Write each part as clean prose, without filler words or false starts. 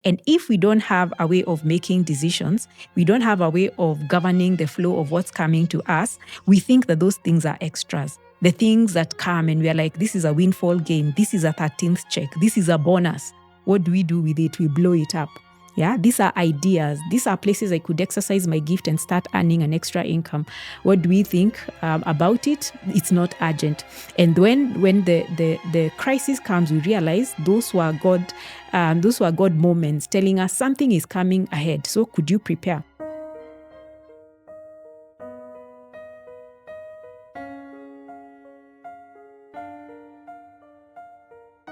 And if we don't have a way of making decisions, we don't have a way of governing the flow of what's coming to us, we think that those things are extras. The things that come and we are like, this is a windfall gain, this is a 13th check, this is a bonus. What do we do with it? We blow it up. Yeah, these are ideas. These are places I could exercise my gift and start earning an extra income. What do we think about it? It's not urgent. And when the crisis comes, we realize those were God moments telling us something is coming ahead. So could you prepare?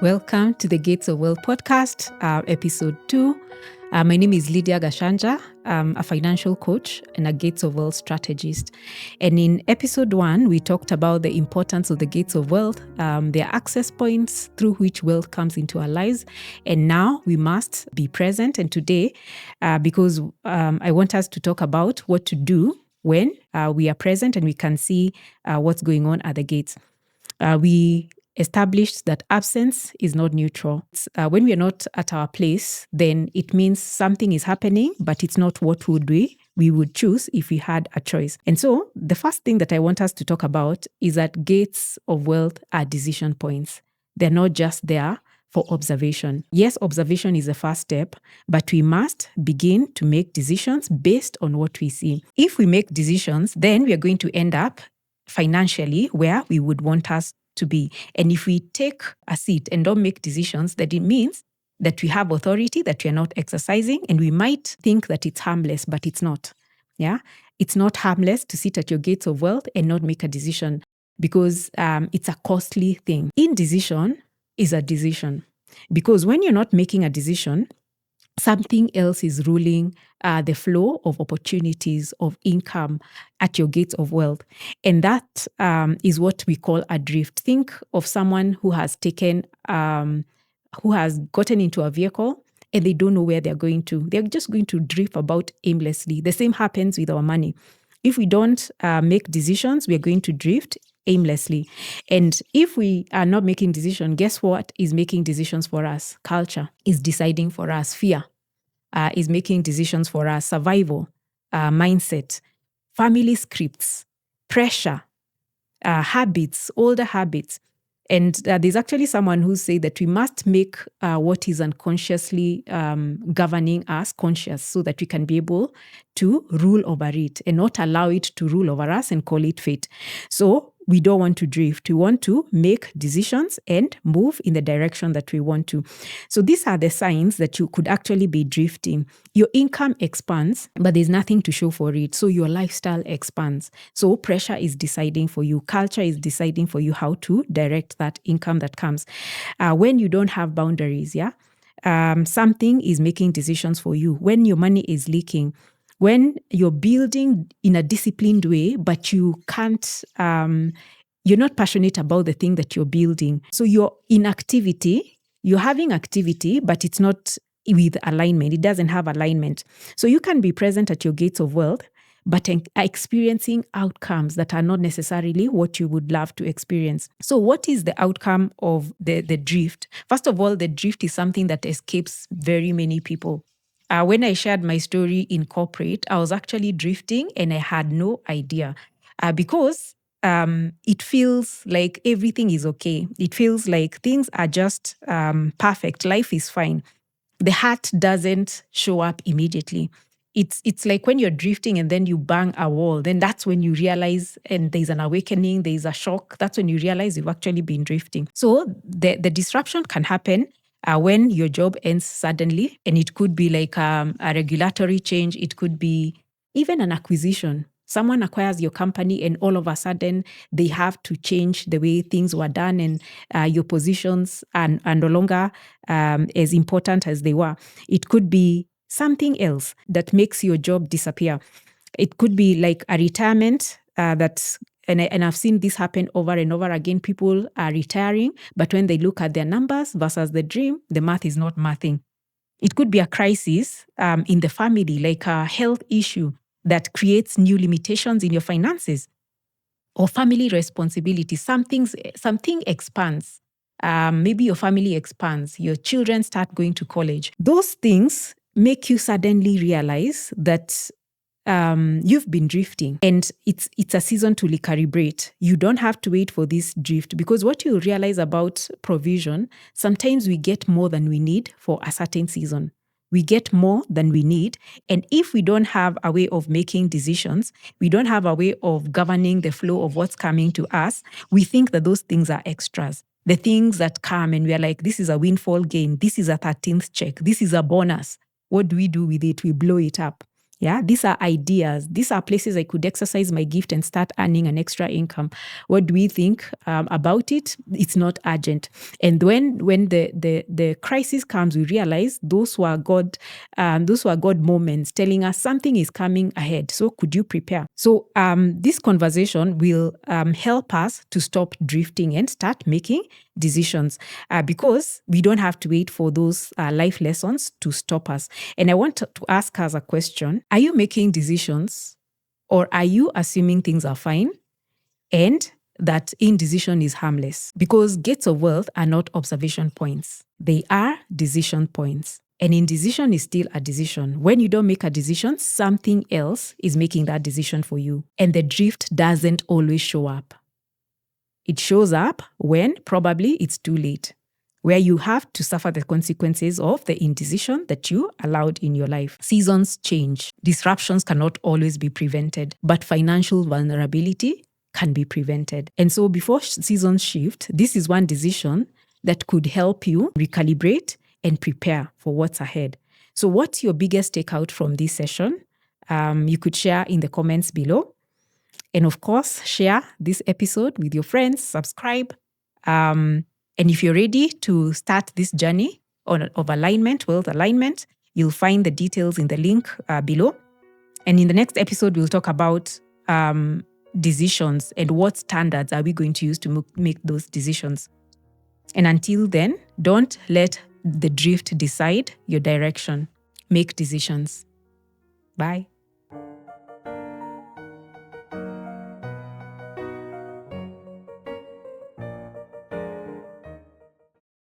Welcome to the Gates of Wealth podcast, episode 2. My name is Lydia Gashanja. I'm a financial coach and a Gates of Wealth strategist. And in episode 1, we talked about the importance of the Gates of Wealth, their access points through which wealth comes into our lives. And now we must be present. And today, because I want us to talk about what to do when we are present and we can see what's going on at the gates. We established that absence is not neutral. When we are not at our place, then it means something is happening, but it's not what we would choose if we had a choice. And so the first thing that I want us to talk about is that gates of wealth are decision points. They're not just there for observation. Yes, observation is the first step, but we must begin to make decisions based on what we see. If we make decisions, then we are going to end up financially where we would want us to be. And if we take a seat and don't make decisions, that it means that we have authority that we are not exercising, and we might think that it's harmless, but it's not. Yeah, it's not harmless to sit at your gates of wealth and not make a decision because it's a costly thing. Indecision is a decision because when you're not making a decision, something else is ruling the flow of opportunities of income at your gates of wealth. And that is what we call a drift. Think of someone who has gotten into a vehicle and they don't know where they're going to. They're just going to drift about aimlessly. The same happens with our money. If we don't make decisions, we're going to drift aimlessly. And if we are not making decisions, guess what is making decisions for us? Culture is deciding for us. Fear is making decisions for us. Survival, mindset, family scripts, pressure, habits, older habits. And there's actually someone who said that we must make what is unconsciously governing us conscious so that we can be able to rule over it and not allow it to rule over us and call it fate. So we don't want to drift. We want to make decisions and move in the direction that we want to. So these are the signs that you could actually be drifting. Your income expands, but there's nothing to show for it. So your lifestyle expands. So pressure is deciding for you. Culture is deciding for you how to direct that income that comes. When you don't have boundaries, something is making decisions for you. When your money is leaking, when you're building in a disciplined way, but you can't, you're not passionate about the thing that you're building. So you're in activity, you're having activity, but it's not with alignment. It doesn't have alignment. So you can be present at your gates of wealth, but experiencing outcomes that are not necessarily what you would love to experience. So what is the outcome of the drift? First of all, the drift is something that escapes very many people. When I shared my story in corporate, I was actually drifting and I had no idea because it feels like everything is okay. It feels like things are just perfect. Life is fine. The heart doesn't show up immediately. It's like when you're drifting and then you bang a wall, then that's when you realize, and there's an awakening, there's a shock. That's when you realize you've actually been drifting. So the disruption can happen when your job ends suddenly, and it could be like a regulatory change. It could be even an acquisition. Someone acquires your company and all of a sudden they have to change the way things were done, and your positions are no longer as important as they were. It could be something else that makes your job disappear. It could be like a retirement and I've seen this happen over and over again. People are retiring, but when they look at their numbers versus the dream, the math is not mathing. It could be a crisis in the family, like a health issue that creates new limitations in your finances, or family responsibility. Something expands maybe your family expands, your children start going to college. Those things make you suddenly realize that you've been drifting, and it's a season to recalibrate. You don't have to wait for this drift, because what you realize about provision, sometimes we get more than we need for a certain season. We get more than we need. And if we don't have a way of making decisions, we don't have a way of governing the flow of what's coming to us, we think that those things are extras. The things that come and we are like, this is a windfall gain, this is a 13th check, this is a bonus. What do we do with it? We blow it up. Yeah, these are ideas. These are places I could exercise my gift and start earning an extra income. What do we think about it? It's not urgent. And when the crisis comes, we realize those were God moments telling us something is coming ahead. So could you prepare? So this conversation will help us to stop drifting and start making decisions, because we don't have to wait for those life lessons to stop us. And I want to ask us a question. Are you making decisions, or are you assuming things are fine and that indecision is harmless? Because gates of wealth are not observation points. They are decision points. And indecision is still a decision. When you don't make a decision, something else is making that decision for you. And the drift doesn't always show up. It shows up when probably it's too late, where you have to suffer the consequences of the indecision that you allowed in your life. Seasons change. Disruptions cannot always be prevented, but financial vulnerability can be prevented. And so before seasons shift, this is one decision that could help you recalibrate and prepare for what's ahead. So what's your biggest takeout from this session? You could share in the comments below. And of course, share this episode with your friends, subscribe. And if you're ready to start this journey of alignment, wealth alignment, you'll find the details in the link below. And in the next episode, we'll talk about decisions and what standards are we going to use to make those decisions. And until then, don't let the drift decide your direction. Make decisions. Bye.